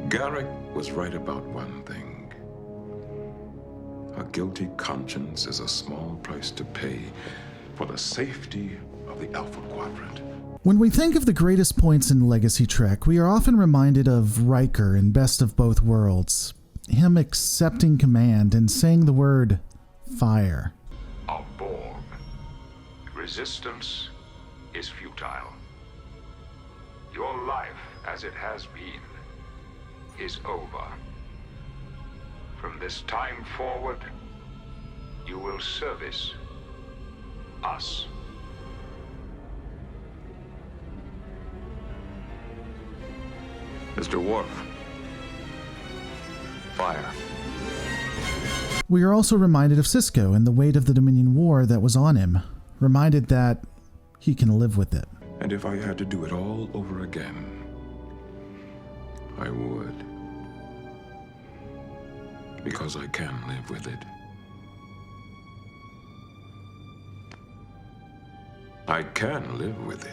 Garrick was right about one thing. A guilty conscience is a small price to pay for the safety of the Alpha Quadrant. When we think of the greatest points in Legacy Trek, we are often reminded of Riker in Best of Both Worlds. Him accepting command and saying the word fire. Of Borg, resistance is futile. Your life, as it has been, is over. From this time forward, you will service us. Mr. Worf, fire. We are also reminded of Sisko and the weight of the Dominion War that was on him, reminded that he can live with it. And if I had to do it all over again, I would. Because I can live with it. I can live with it.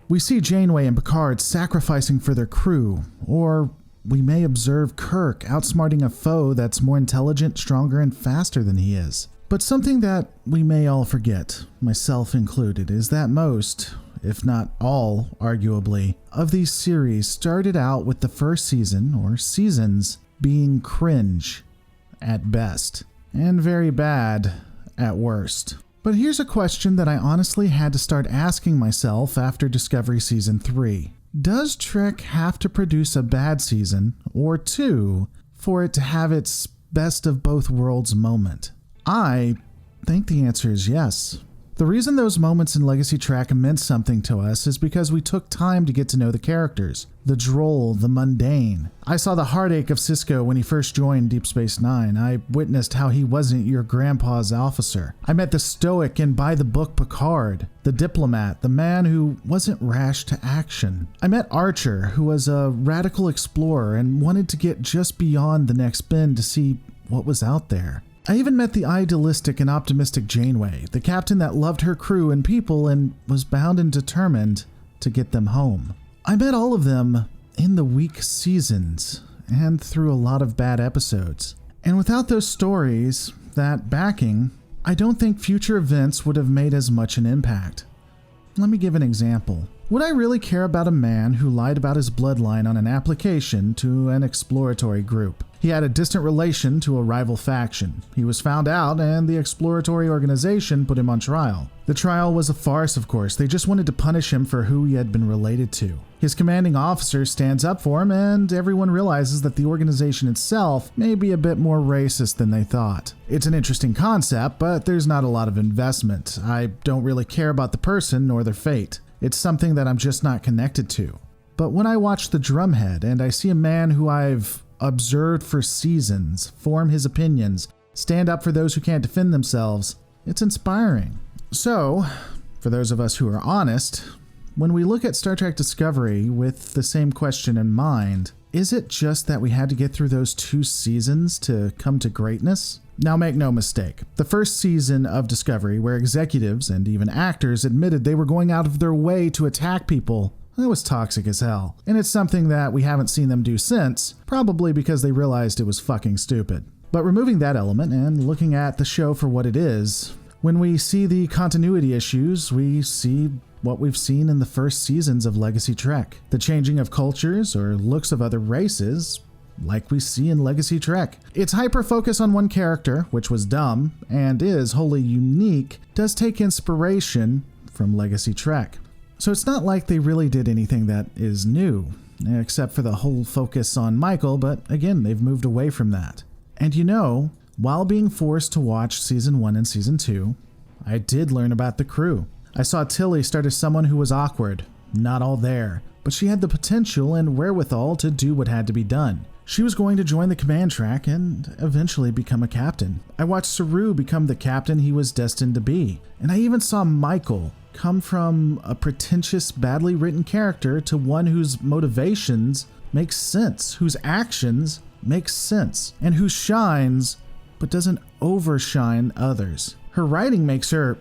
We see Janeway and Picard sacrificing for their crew, or we may observe Kirk outsmarting a foe that's more intelligent, stronger, and faster than he is. But something that we may all forget, myself included, is that most, if not all, arguably, of these series started out with the first season, or seasons, being cringe at best, and very bad at worst. But here's a question that I honestly had to start asking myself after Discovery Season 3. Does Trek have to produce a bad season, or two, for it to have its best of both worlds moment? I think the answer is yes. The reason those moments in Legacy Trek meant something to us is because we took time to get to know the characters, the droll, the mundane. I saw the heartache of Sisko when he first joined Deep Space Nine. I witnessed how he wasn't your grandpa's officer. I met the stoic and by-the-book Picard, the diplomat, the man who wasn't rash to action. I met Archer, who was a radical explorer and wanted to get just beyond the next bend to see what was out there. I even met the idealistic and optimistic Janeway, the captain that loved her crew and people and was bound and determined to get them home. I met all of them in the weak seasons and through a lot of bad episodes. And without those stories, that backing, I don't think future events would have made as much an impact. Let me give an example. Would I really care about a man who lied about his bloodline on an application to an exploratory group? He had a distant relation to a rival faction. He was found out, and the exploratory organization put him on trial. The trial was a farce, of course. They just wanted to punish him for who he had been related to. His commanding officer stands up for him, and everyone realizes that the organization itself may be a bit more racist than they thought. It's an interesting concept, but there's not a lot of investment. I don't really care about the person nor their fate. It's something that I'm just not connected to. But when I watch The Drumhead and I see a man who I've observed for seasons form his opinions, stand up for those who can't defend themselves, it's inspiring. So, for those of us who are honest, when we look at Star Trek Discovery with the same question in mind, is it just that we had to get through those 2 seasons to come to greatness? Now make no mistake, the first season of Discovery, where executives and even actors admitted they were going out of their way to attack people, it was toxic as hell. And it's something that we haven't seen them do since, probably because they realized it was fucking stupid. But removing that element and looking at the show for what it is, when we see the continuity issues, we see what we've seen in the first seasons of Legacy Trek. The changing of cultures or looks of other races, like we see in Legacy Trek. Its hyper-focus on one character, which was dumb and is wholly unique, does take inspiration from Legacy Trek. So it's not like they really did anything that is new, except for the whole focus on Michael, but again, they've moved away from that. And you know, while being forced to watch Season 1 and Season 2, I did learn about the crew. I saw Tilly start as someone who was awkward, not all there, but she had the potential and wherewithal to do what had to be done. She was going to join the command track and eventually become a captain. I watched Saru become the captain he was destined to be. And I even saw Michael come from a pretentious, badly written character to one whose motivations make sense, whose actions make sense, and who shines but doesn't overshine others. Her writing makes her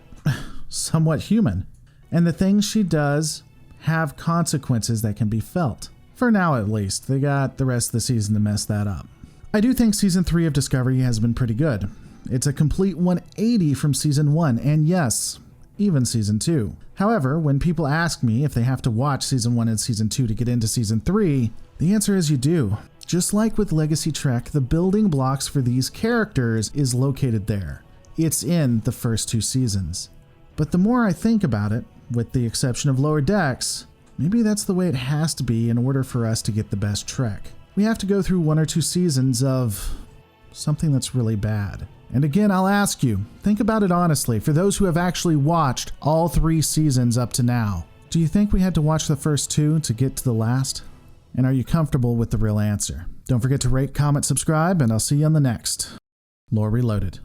somewhat human, and the things she does have consequences that can be felt. For now, at least. They got the rest of the season to mess that up. I do think Season 3 of Discovery has been pretty good. It's a complete 180 from Season 1, and yes, even Season 2. However, when people ask me if they have to watch Season 1 and Season 2 to get into Season 3, the answer is you do. Just like with Legacy Trek, the building blocks for these characters is located there. It's in the first 2 seasons. But the more I think about it, with the exception of Lower Decks, maybe that's the way it has to be in order for us to get the best Trek. We have to go through 1 or 2 seasons of something that's really bad. And again, I'll ask you, think about it honestly, for those who have actually watched all 3 seasons up to now. Do you think we had to watch the first 2 to get to the last? And are you comfortable with the real answer? Don't forget to rate, comment, subscribe, and I'll see you on the next Lore Reloaded.